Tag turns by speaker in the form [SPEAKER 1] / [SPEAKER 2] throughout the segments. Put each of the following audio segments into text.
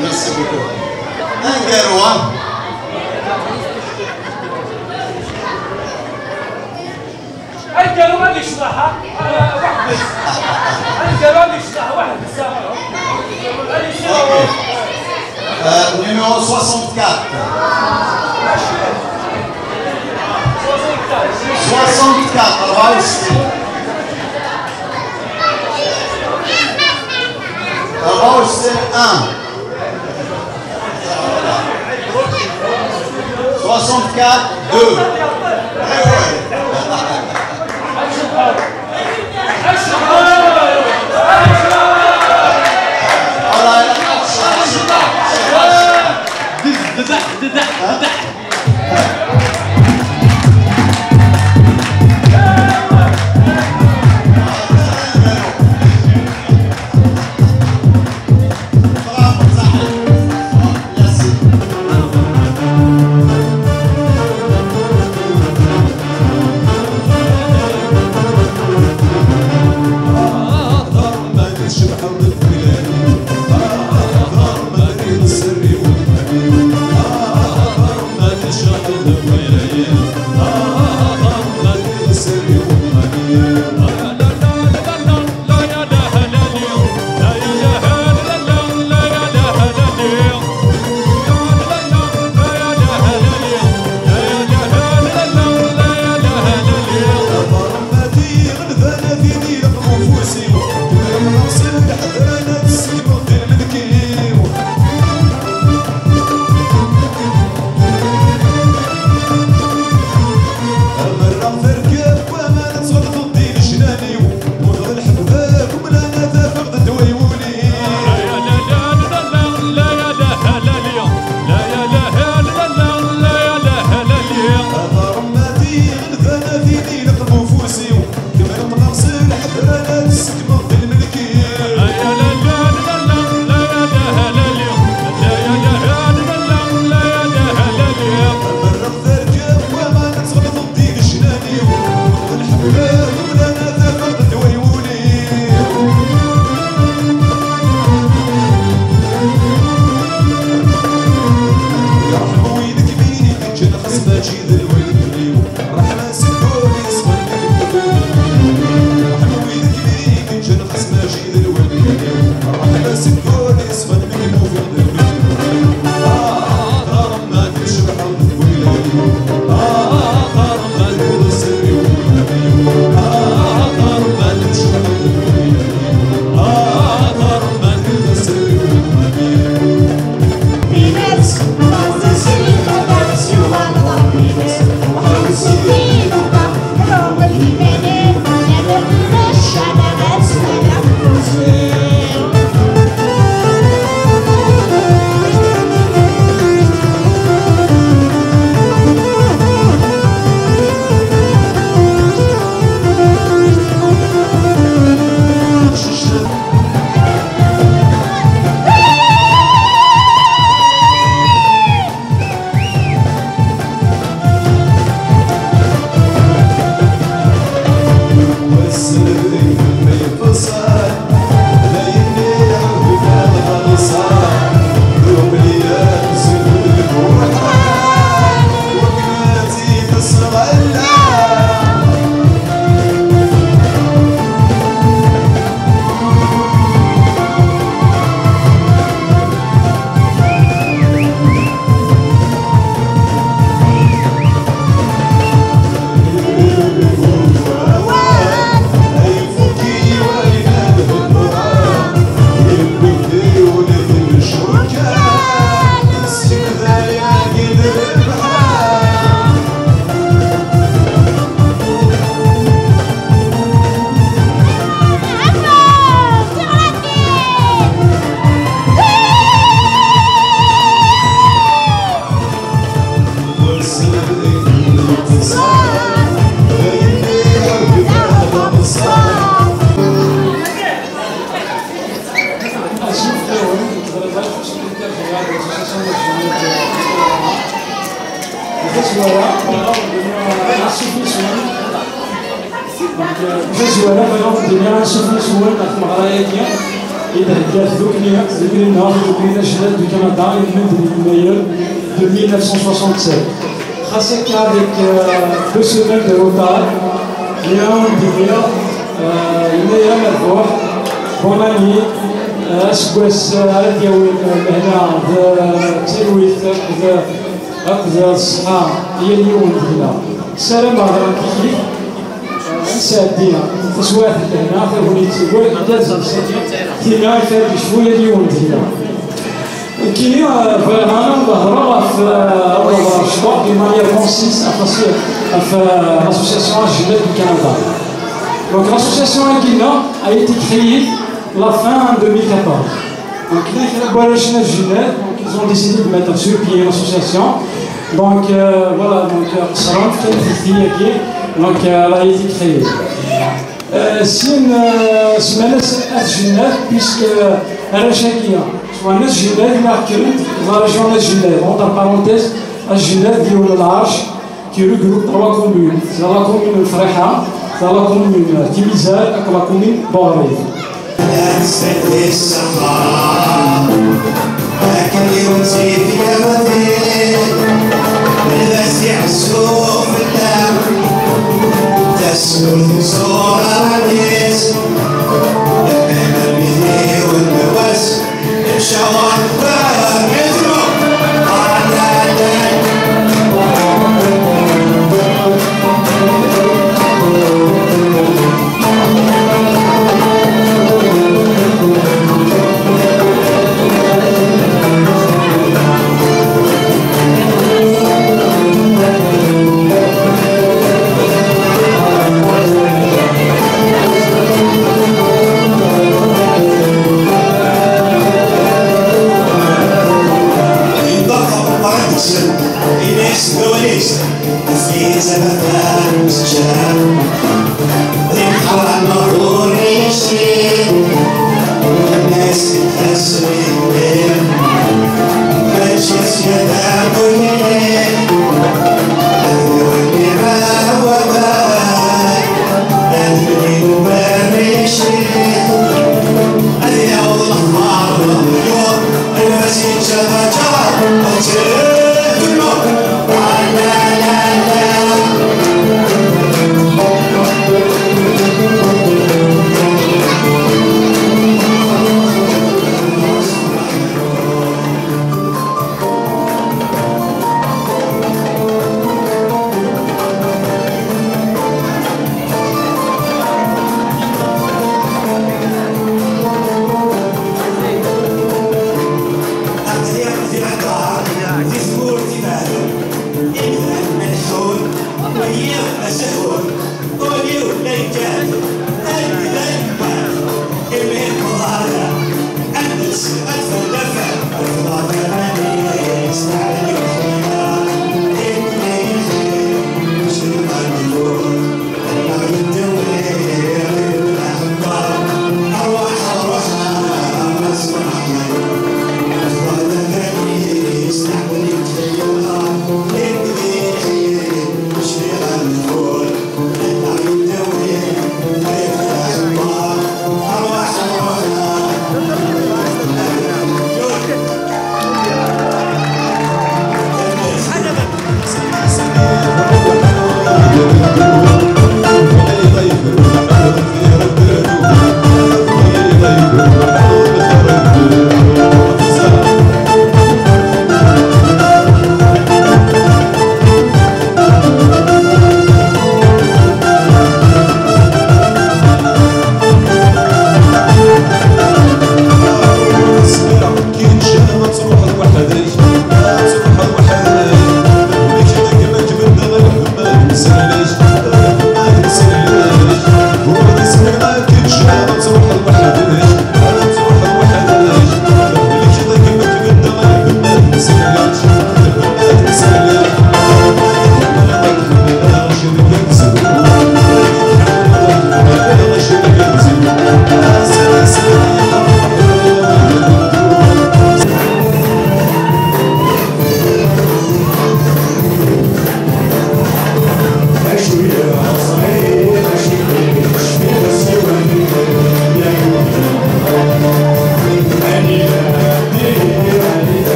[SPEAKER 1] Merci beaucoup. Un Guérois.
[SPEAKER 2] الجروان يشرحها واحد بس. الجروان يشرحها واحد بس.
[SPEAKER 1] Numéro 64. 64. 64, 2.
[SPEAKER 3] Venezuela, un souffle soin. Venezuela, maintenant, devient un souffle soin, dans le Marais-Indien. Et il y a depuis le Nord, depuis la Genève du Canada, et même des meilleurs de 1967. Grâce avec 2 semaines de retard, il y a un meilleur مربوح بوناني اسكوس على ديال هنا التلويث هكذا الصحة هي اليوم هنا السلام عليكم كيف نسادينا تسوات هنا في وليتي لازم هنا يفرق شوية اليوم هنا كاين فانا ظهروا في الشباب دي مانيير كونسيست في l'association Genève du Canada. Donc l'association Aguina a été créée la fin 2014. Donc la Genève, donc ils ont décidé de mettre sur pied une association. Donc voilà, donc elle a été créée. C'est une semaine à Genève puisque elle est Genève, soit une Genève marquée dans la région de Genève. Entre parenthèses, à Genève, il y a le large qui regroupe 3 communes. C'est la commune Freha, c'est la commune Timizal et la commune Boré.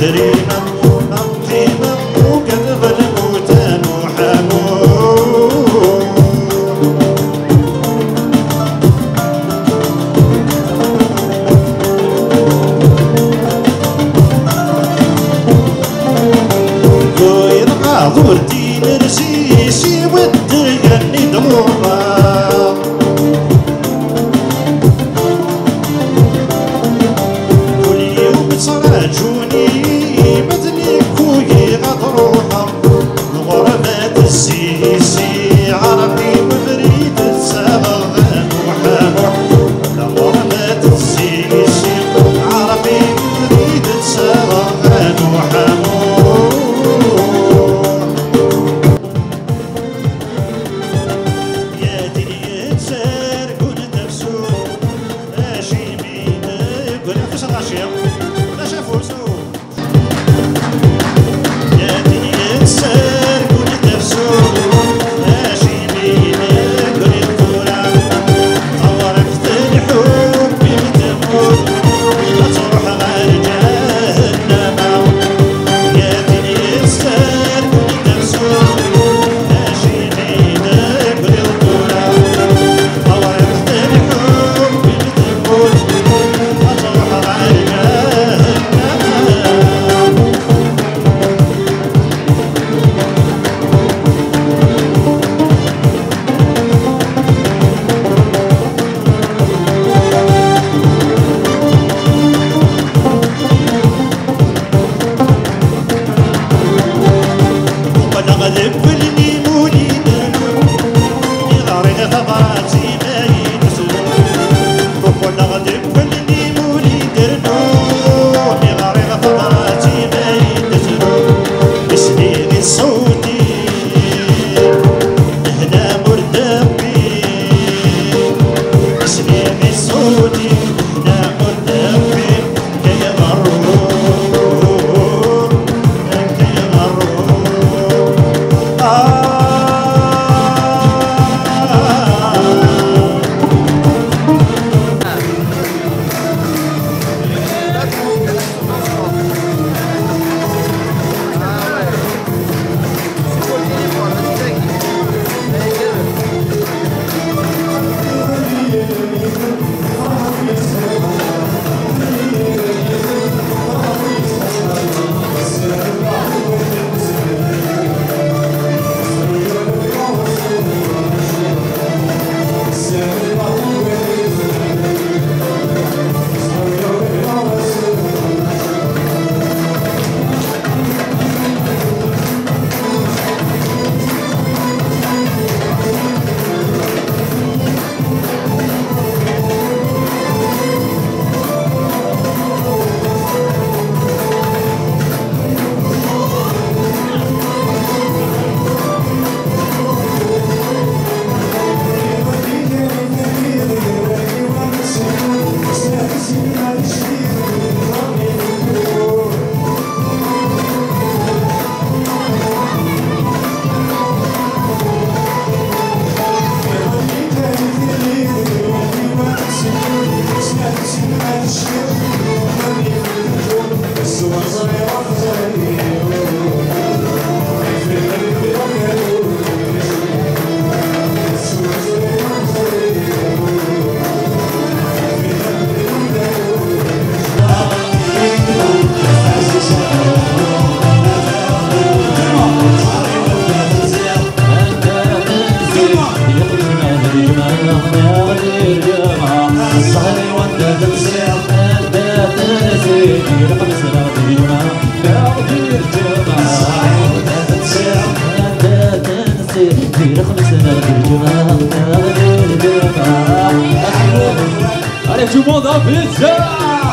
[SPEAKER 4] درينا نمضينا وقلب الموتان وحنون وين عذرتي نرسيسي ودغني دموعها صراجوني بدني كوي غضروحة الغربات السيسي عربي مبريد السبغان وحنوح الغربات السيسي عربي مبريد السبغان وحنوح يا دنيا تسار كنت نفسو ماشي بينك ولا فيش الغشيم يا دنيا تسار كنت نفسو ماشي بينك والفورة طورت الحب بتموت لا تروح غير جهنم يا دنيا تسار كنت نفسو ماشي بينك والفورة طورت الحب بتموت لا تروح غير جهنم غلب اللي مولينا يغارق ثمراتي ما ينسلو وكل غلب اللي مولينا يغارق ثمراتي ما ينسلو بسنين صوتي هنا مردبي بسنين صوتي هنا مردبي كي مرور كي مرور
[SPEAKER 3] Allez, tout le monde, un plaisir!